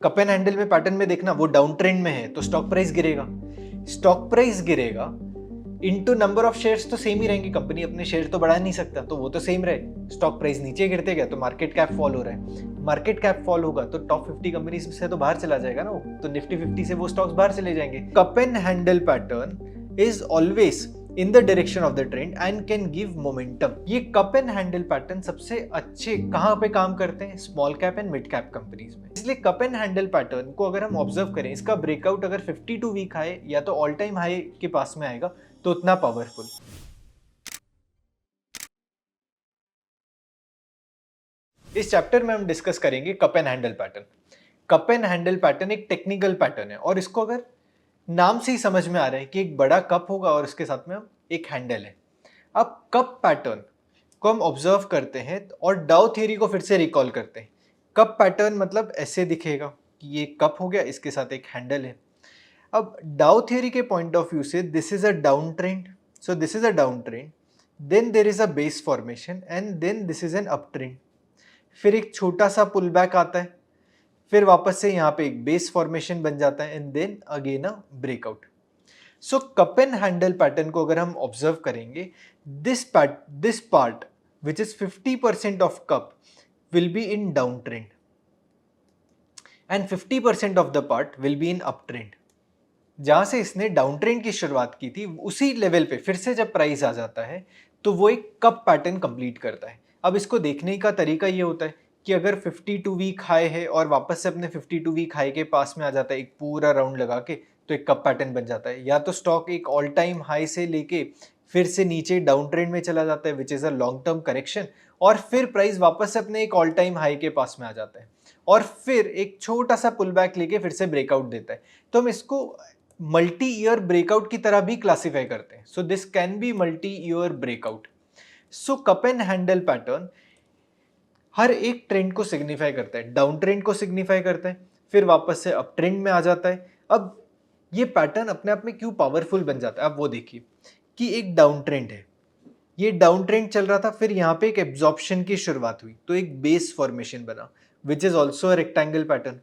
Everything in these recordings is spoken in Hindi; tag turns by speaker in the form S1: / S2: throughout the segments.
S1: कप एंड हैंडल में पैटर्न में देखना, वो डाउन ट्रेंड में है तो स्टॉक प्राइस गिरेगा। स्टॉक प्राइस गिरेगा इनटू नंबर ऑफ शेयर्स तो सेम ही रहेंगे, कंपनी अपने शेयर तो बढ़ा नहीं सकता, तो वो तो सेम रहे। स्टॉक प्राइस नीचे गिरते गया तो मार्केट कैप फॉल हो रहा है, मार्केट कैप फॉल होगा तो टॉप 50 कंपनीज से तो बाहर चला जाएगा ना वो, तो निफ्टी 50 से वो स्टॉक्स बाहर चले जाएंगे। Cup and handle pattern is always in the direction of the trend and can give momentum. ये कप एंड हैंडल पैटर्न सबसे अच्छे कहां पे काम करते हैं? Small cap and mid cap companies में। इसलिए कप एंड हैंडल पैटर्न को अगर हम ऑब्जर्व करें, इसका ब्रेकआउट अगर 52 वीक हाई या तो ऑल टाइम हाई के पास में आएगा तो उतना पावरफुल। इस चैप्टर में हम डिस्कस करेंगे cup and handle pattern. Cup and handle pattern एक टेक्निकल पैटर्न है और इसको अगर नाम से ही समझ में आ रहा है कि एक बड़ा कप होगा और उसके साथ में एक हैंडल है। अब कप पैटर्न को हम ऑब्जर्व करते हैं और डाउ थ्योरी को फिर से रिकॉल करते हैं। कप पैटर्न मतलब ऐसे दिखेगा कि ये कप हो गया, इसके साथ एक हैंडल है। अब डाउ थ्योरी के पॉइंट ऑफ व्यू से this is a down trend, so this is a down trend, then there is a base formation and then this is an up trend. फिर एक छोटा सा पुल बैक आता है, फिर वापस से यहाँ पे एक बेस फॉर्मेशन बन जाता है and then again a breakout. So cup and handle pattern को अगर हम ऑब्जर्व करेंगे, this part which is 50% of cup will be in down trend and 50% of the part will be in up trend. जहां से इसने डाउन ट्रेंड की शुरुआत की थी उसी लेवल पे फिर से जब प्राइस आ जाता है तो वो एक कप पैटर्न कंप्लीट करता है। अब इसको देखने का तरीका ये होता है कि अगर 52 वीक हाई है और वापस से अपने 52 वीक हाई के पास में आ जाता है एक पूरा राउंड लगा के, तो एक कप पैटर्न बन जाता है। या तो स्टॉक एक ऑल टाइम हाई से लेके फिर से नीचे डाउन ट्रेंड में चला जाता है which is a long term correction, और फिर प्राइस वापस से अपने एक ऑल टाइम हाई के पास में आ जाता है और फिर एक छोटा सा पुल बैक लेके फिर से ब्रेकआउट देता है। तो हम इसको मल्टी ईयर ब्रेकआउट की तरह भी क्लासिफाई करते हैं। So this can be multi year breakout. So cup and handle pattern हर एक ट्रेंड को सिग्निफाई करता है, डाउन ट्रेंड को सिग्निफाई करता है, फिर वापस से अप ट्रेंड में आ जाता है। अब ये पैटर्न अपने आप में क्यों पावरफुल बन जाता है, आप वो देखिए कि एक डाउन ट्रेंड है, ये डाउन ट्रेंड चल रहा था, फिर यहाँ पे एक एब्जॉर्प्शन की शुरुआत हुई तो एक बेस फॉर्मेशन बना which is also a rectangle pattern.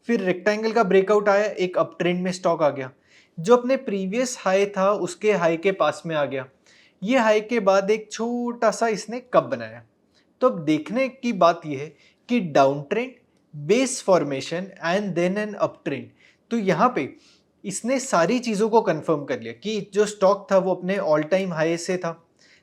S1: फिर रेक्टेंगल का ब्रेकआउट आया, एक अप ट्रेंड में स्टॉक आ गया, जो अपने प्रीवियस हाई था उसके हाई के पास में आ गया। ये हाई के बाद एक छोटा सा इसने कप बनाया। तो अब देखने की बात यह है कि down trend, base formation and then an up trend. तो यहाँ पे इसने सारी चीज़ों को कंफर्म कर लिया कि जो स्टॉक था वो अपने ऑल टाइम हाई से था।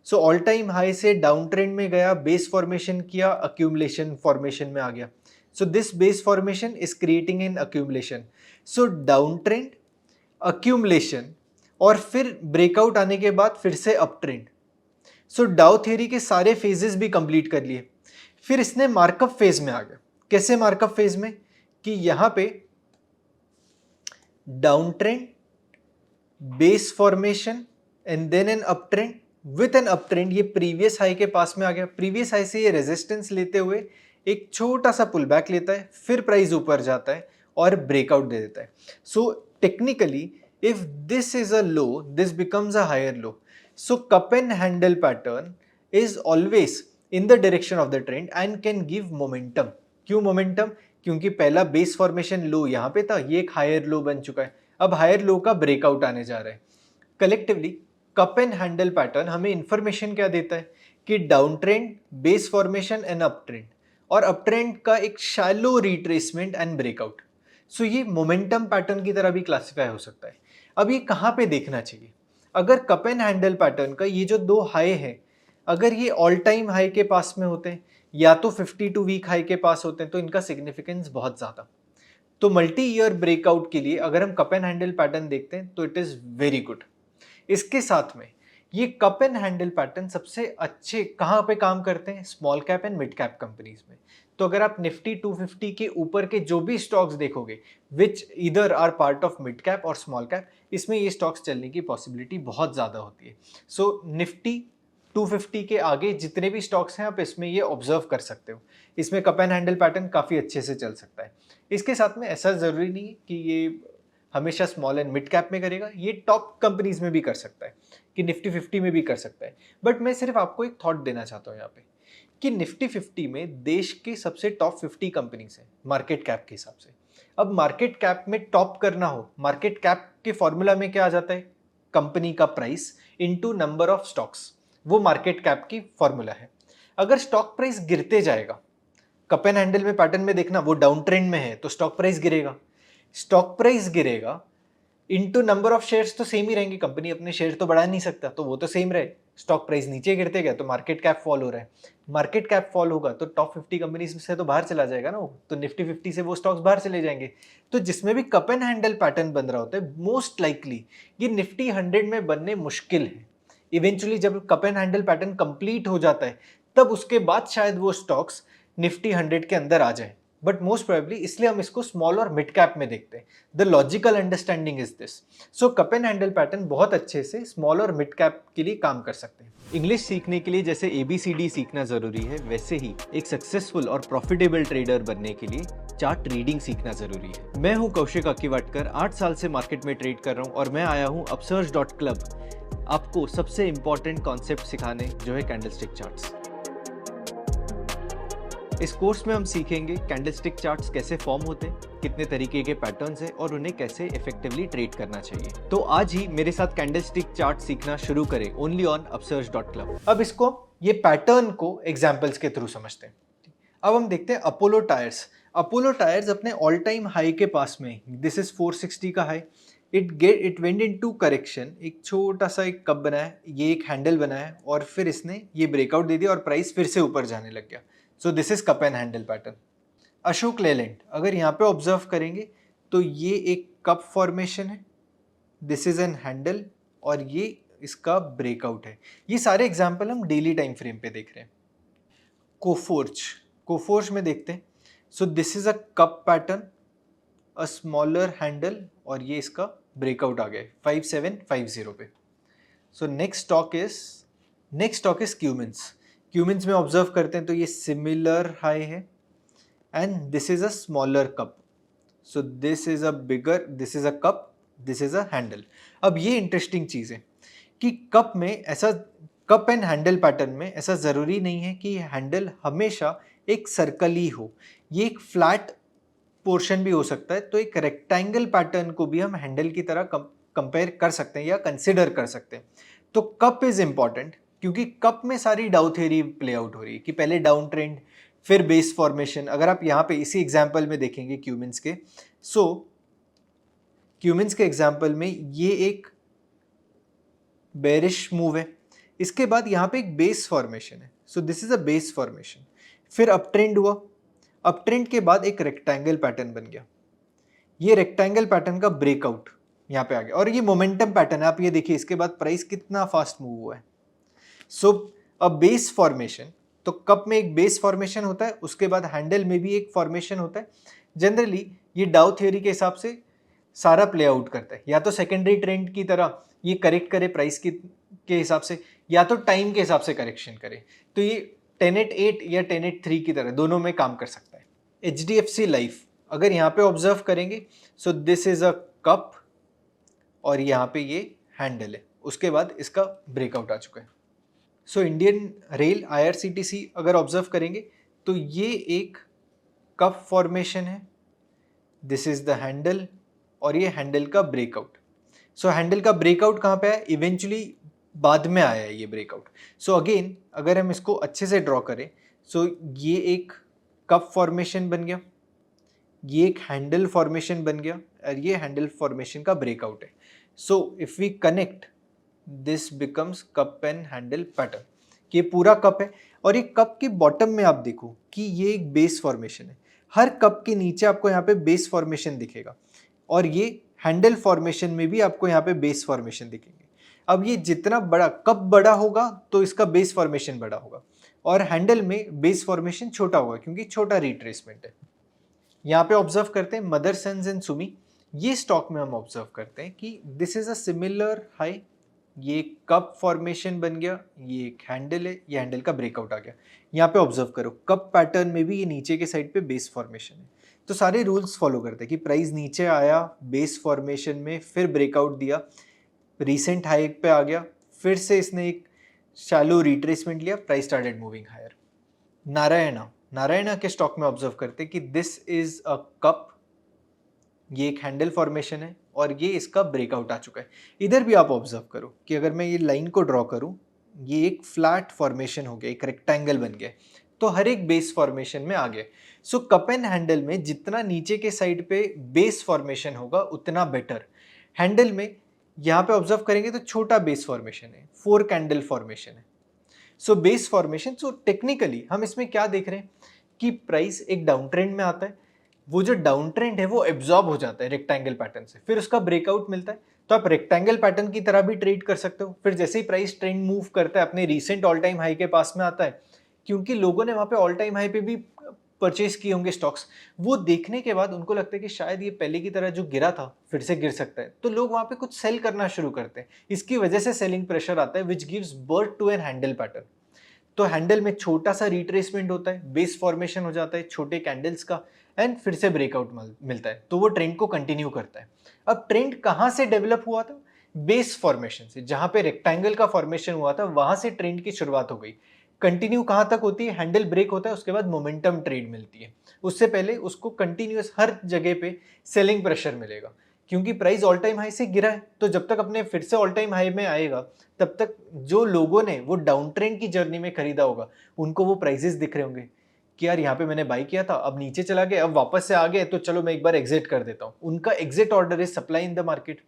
S1: सो ऑल टाइम हाई से डाउन ट्रेंड में गया, बेस फॉर्मेशन किया, अक्यूमुलेशन फॉर्मेशन में आ गया। So this base formation is creating an accumulation. So down trend, accumulation और फिर ब्रेकआउट आने के बाद फिर से अप ट्रेंड। सो डाउ थ्योरी के सारे फेजेस भी कंप्लीट कर लिए। फिर इसने मार्कअप फेज में आ गया। कैसे मार्कअप फेज में? कि यहां पे down trend, base formation and then an up trend with an up trend. ये प्रीवियस हाई के पास में आ गया, प्रीवियस हाई से ये रेजिस्टेंस लेते हुए एक छोटा सा पुल बैक लेता है, फिर प्राइस ऊपर जाता है और ब्रेकआउट दे देता है। So technically if this is a low, this becomes a higher low. So cup and handle pattern is always in the direction of the trend and can give momentum. क्यों मोमेंटम? क्योंकि पहला बेस फॉर्मेशन लो यहाँ पे था, ये एक हायर लो बन चुका है, अब हायर लो का ब्रेकआउट आने जा रहा है। Collectively cup and handle pattern हमें इंफॉर्मेशन क्या देता है कि down trend, base formation and up trend, और अप ट्रेंड का एक शैलो रिट्रेसमेंट एंड ब्रेकआउट। सो ये मोमेंटम पैटर्न की तरह भी क्लासिफाई हो सकता है। अब ये कहाँ पे देखना चाहिए? अगर कप एंड हैंडल पैटर्न का ये जो दो हाई है, अगर ये ऑल टाइम हाई के पास में होते हैं या तो 52 वीक हाई के पास होते हैं तो इनका सिग्निफिकेंस बहुत ज़्यादा। तो मल्टी ईयर ब्रेकआउट के लिए अगर हम कप एंड हैंडल पैटर्न देखते हैं तो इट इज़ वेरी गुड। इसके साथ में ये कप एंड हैंडल पैटर्न सबसे अच्छे कहाँ पे काम करते हैं? Small cap and mid cap companies में। तो अगर आप निफ्टी 250 के ऊपर के जो भी स्टॉक्स देखोगे विच इधर are part of mid cap और स्मॉल कैप, इसमें ये स्टॉक्स चलने की पॉसिबिलिटी बहुत ज़्यादा होती है। सो निफ्टी 250 के आगे जितने भी स्टॉक्स हैं आप इसमें ये ऑब्जर्व कर सकते हो, इसमें कप एंड हैंडल पैटर्न काफ़ी अच्छे से चल सकता है। इसके साथ में ऐसा ज़रूरी नहीं है कि ये हमेशा स्मॉल एंड मिड कैप में करेगा, ये टॉप कंपनीज में भी कर सकता है कि निफ्टी 50 में भी कर सकता है। बट मैं सिर्फ आपको एक थॉट देना चाहता हूँ यहाँ पे कि निफ्टी 50 में देश के सबसे टॉप 50 कंपनीज हैं मार्केट कैप के हिसाब से। अब मार्केट कैप में टॉप करना हो, मार्केट कैप के फॉर्मूला में क्या आ जाता है? कंपनी का price into number of stocks, वो मार्केट कैप की फॉर्मूला है। अगर स्टॉक प्राइस गिरते जाएगा, कप एंड हैंडल में पैटर्न में देखना, वो डाउन ट्रेंड में है तो स्टॉक प्राइस गिरेगा। स्टॉक प्राइस गिरेगा इनटू नंबर ऑफ शेयर्स तो सेम ही रहेंगे, कंपनी अपने शेयर तो बढ़ा नहीं सकता, तो वो तो सेम रहे। स्टॉक प्राइस नीचे गिरते गया तो मार्केट कैप फॉल हो रहा है, मार्केट कैप फॉल होगा तो टॉप 50 कंपनीज से तो बाहर चला जाएगा ना वो, तो निफ्टी 50 से वो स्टॉक्स बाहर चले जाएंगे। तो जिसमें भी कप एंड हैंडल पैटर्न बन रहा होता है, मोस्ट लाइकली ये निफ्टी 100 में बनने मुश्किल है। इवेंचुअली जब cup and handle pattern complete हो जाता है, तब उसके बाद शायद वो स्टॉक्स निफ्टी 100 के अंदर आ जाए, बट मोस्ट प्रोबेबली इसलिए हम इसको स्मॉल और मिड कैप में देखते हैं। The logical understanding is this. So cup and handle pattern बहुत अच्छे से स्मॉल और मिड कैप के लिए काम कर सकते हैं। इंग्लिश सीखने के लिए जैसे ABCD सीखना जरूरी है, वैसे ही एक सक्सेसफुल और प्रॉफिटेबल ट्रेडर बनने के लिए चार्ट रीडिंग सीखना जरूरी है। मैं हूं कौशिक अक्कीवाटकर, 8 साल से मार्केट में ट्रेड कर रहा हूं और मैं आया हूं upsurge.club आपको सबसे इंपॉर्टेंट कॉन्सेप्ट सिखाने, जो है कैंडलस्टिक चार्ट्स। इस कोर्स में हम सीखेंगे कैंडलस्टिक चार्ट्स कैसे फॉर्म होते हैं, कितने तरीके के पैटर्न्स हैं और उन्हें कैसे इफेक्टिवली ट्रेड करना चाहिए। तो आज ही मेरे साथ कैंडलस्टिक चार्ट सीखना शुरू करें, ओनली ऑन upsurge.club। अब इसको ये पैटर्न को एग्जांपल्स के थ्रू समझते हैं। अब हम देखते हैं अपोलो टायर्स। अपोलो टायर्स अपने ऑल टाइम हाई के पास में, दिस इज 460 का high, it went into correction, एक छोटा सा एक कप बना है, ये एक हैंडल बना है और फिर इसने ये ब्रेकआउट दे दिया और प्राइस फिर से ऊपर जाने लग गया। सो this is cup and handle pattern. Ashok Leyland, अगर यहाँ पे ऑब्जर्व करेंगे तो ये एक कप फॉर्मेशन है, दिस इज एन हैंडल और ये इसका ब्रेकआउट है। ये सारे एग्जाम्पल हम डेली टाइम फ्रेम पे देख रहे हैं। कोफोर्ज में देखते हैं। So this is a cup pattern, a smaller handle और ये इसका ब्रेकआउट आ गया 5750 पे। So next stock is Cummins में ऑब्जर्व करते हैं तो ये सिमिलर हाई है and this is a smaller cup. So this is a cup, this is a handle. अब ये इंटरेस्टिंग चीज है कि कप एंड हैंडल पैटर्न में ऐसा जरूरी नहीं है कि हैंडल हमेशा एक सर्कल ही हो, ये एक फ्लैट पोर्शन भी हो सकता है। तो एक रेक्टेंगल पैटर्न को भी हम हैंडल की तरह कंपेयर कर सकते हैं या कंसिडर कर सकते हैं। तो कप इज इंपॉर्टेंट क्योंकि कप में सारी डाउ थ्योरी प्ले आउट हो रही है कि पहले डाउन ट्रेंड फिर बेस फॉर्मेशन। अगर आप यहाँ पे इसी एग्जाम्पल में देखेंगे क्यूमिंस के एग्जाम्पल में ये एक बेरिश मूव है, इसके बाद यहाँ पे एक बेस फॉर्मेशन है। सो this is a base formation, फिर अप ट्रेंड हुआ, अप ट्रेंड के बाद एक रेक्टेंगल पैटर्न बन गया, ये रेक्टेंगल पैटर्न का ब्रेकआउट यहाँ पे आ गया और ये मोमेंटम पैटर्न है। आप ये देखिए इसके बाद प्राइस कितना फास्ट मूव हुआ है। सो अ बेस फॉर्मेशन, तो कप में एक बेस फॉर्मेशन होता है, उसके बाद हैंडल में भी एक फॉर्मेशन होता है। जनरली ये डाउ थ्योरी के हिसाब से सारा प्ले आउट करता है, या तो सेकेंडरी ट्रेंड की तरह ये करेक्ट करे प्राइस के हिसाब से, या तो टाइम के हिसाब से करेक्शन करे। तो ये 10-8 या 10-8-3 की तरह दोनों में काम कर सकता है। HDFC लाइफ, अगर यहाँ पे ऑब्जर्व करेंगे, सो दिस इज अ कप और यहाँ पे ये हैंडल है, उसके बाद इसका ब्रेकआउट आ चुका है। सो इंडियन रेल IRCTC अगर ऑब्जर्व करेंगे तो ये एक कप फॉर्मेशन है, दिस इज द हैंडल और ये हैंडल का ब्रेकआउट। सो हैंडल का ब्रेकआउट कहाँ पे है? इवेंचुअली बाद में आया है ये ब्रेकआउट। सो अगेन अगर हम इसको अच्छे से ड्रॉ करें, सो ये एक कप फॉर्मेशन बन गया, ये एक हैंडल फॉर्मेशन बन गया और ये हैंडल फॉर्मेशन का ब्रेकआउट है। So if we connect, this becomes cup and handle pattern. ये पूरा कप है और ये कप के बॉटम में आप देखो कि ये एक बेस फॉर्मेशन है, हर कप के नीचे आपको यहाँ पे बेस फॉर्मेशन दिखेगा और ये हैंडल फॉर्मेशन में भी आपको यहाँ पे बेस फॉर्मेशन दिखेंगे। अब ये जितना बड़ा कप बड़ा होगा तो इसका बेस फॉर्मेशन बड़ा होगा और हैंडल में बेस फॉर्मेशन छोटा होगा क्योंकि छोटा रिट्रेसमेंट है। यहाँ पे ऑब्जर्व करते हैं मदरसन्स एंड सुमी, ये स्टॉक में हम ऑब्जर्व करते हैं कि this is a similar high, ये कप फॉर्मेशन बन गया, ये एक हैंडल है, ये हैंडल का ब्रेकआउट आ गया। यहाँ पे ऑब्जर्व करो कप पैटर्न में भी ये नीचे के साइड पे बेस फॉर्मेशन है। तो सारे रूल्स फॉलो करते हैं कि प्राइस नीचे आया बेस फॉर्मेशन में, फिर ब्रेकआउट दिया, रीसेंट हाई पे आ गया, फिर से इसने एक शैलो रिट्रेसमेंट लिया, price started moving higher. Narayana के स्टॉक में ऑब्जर्व करते हैं कि दिस इज अ कप ये एक हैंडल फॉर्मेशन है और ये इसका ब्रेकआउट आ चुका है। इधर भी आप ऑब्जर्व करो कि अगर मैं ये लाइन को ड्रॉ करूं, ये एक फ्लैट फॉर्मेशन हो गया, एक रेक्टेंगल बन गया, तो हर एक बेस फॉर्मेशन में आ गया। सो कप एंड हैंडल में जितना नीचे के साइड पे बेस फॉर्मेशन होगा उतना बेटर। हैंडल में यहाँ पे ऑब्जर्व करेंगे तो छोटा बेस फॉर्मेशन है, 4 कैंडल फॉर्मेशन है। So base formation, so technically हम इसमें क्या देख रहे हैं कि प्राइस एक डाउन ट्रेंड में आता है, वो जो डाउन ट्रेंड है वो एब्जॉर्ब हो जाता है रेक्टेंगल पैटर्न से, फिर उसका ब्रेकआउट मिलता है, तो आप रेक्टेंगल पैटर्न की तरह भी ट्रेड कर सकते हो। फिर जैसे ही प्राइस ट्रेंड मूव करता है अपने रीसेंट ऑल टाइम हाई के पास में आता है, क्योंकि लोगों ने वहां पे ऑल टाइम हाई पे भी परचेज किए होंगे स्टॉक्स, वो देखने के बाद उनको लगता है कि शायद ये पहले की तरह जो गिरा था फिर से गिर सकता है, तो लोग वहां पे कुछ सेल करना शुरू करते हैं। इसकी वजह से सेलिंग प्रेशर आता है which gives birth to an handle pattern. तो हैंडल में छोटा सा रिट्रेसमेंट होता है, बेस फॉर्मेशन हो जाता है छोटे कैंडल्स का, एंड फिर से ब्रेकआउट मिलता है, तो वो ट्रेंड को कंटिन्यू करता है। अब ट्रेंड कहाँ से डेवलप हुआ था? बेस फॉर्मेशन से, जहां पे रेक्टेंगल का फॉर्मेशन हुआ था वहां से ट्रेंड की शुरुआत हो गई। कंटिन्यू कहां तक होती है? हैंडल ब्रेक होता है, उसके बाद मोमेंटम ट्रेड मिलती है। उससे पहले उसको कंटिन्यूअस हर जगह पे सेलिंग प्रेशर मिलेगा, क्योंकि प्राइस ऑल टाइम हाई से गिरा है, तो जब तक अपने फिर से ऑल टाइम हाई में आएगा तब तक जो लोगों ने वो डाउन ट्रेंड की जर्नी में खरीदा होगा उनको वो प्राइसेस दिख रहे होंगे कि यार यहाँ पे मैंने बाई किया था, अब नीचे चला गया, अब वापस से आ गए, तो चलो मैं एक बार एग्जिट कर देता हूँ। उनका exit order is supply in the market.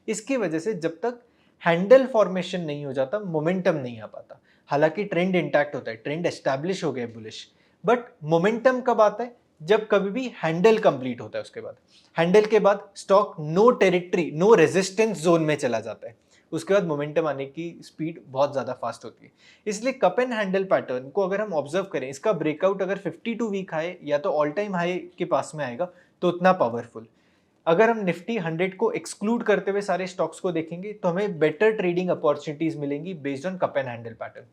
S1: इसकी वजह से जब तक हैंडल फॉर्मेशन नहीं हो जाता मोमेंटम नहीं आ पाता। हालांकि ट्रेंड इंटैक्ट होता है, ट्रेंड एस्टैब्लिश हो गया बुलिश, बट मोमेंटम कब आता है? जब कभी भी हैंडल कंप्लीट होता है, उसके बाद हैंडल के बाद stock no territory, no resistance zone में चला जाता है, उसके बाद मोमेंटम आने की स्पीड बहुत ज़्यादा फास्ट होती है। इसलिए कप एंड हैंडल पैटर्न को अगर हम ऑब्जर्व करें, इसका ब्रेकआउट अगर 52 वीक हाई या तो ऑल टाइम हाई के पास में आएगा तो उतना पावरफुल। अगर हम निफ्टी 100 को एक्सक्लूड करते हुए सारे स्टॉक्स को देखेंगे तो हमें बेटर ट्रेडिंग अपॉर्चुनिटीज मिलेंगी based on cup and handle pattern.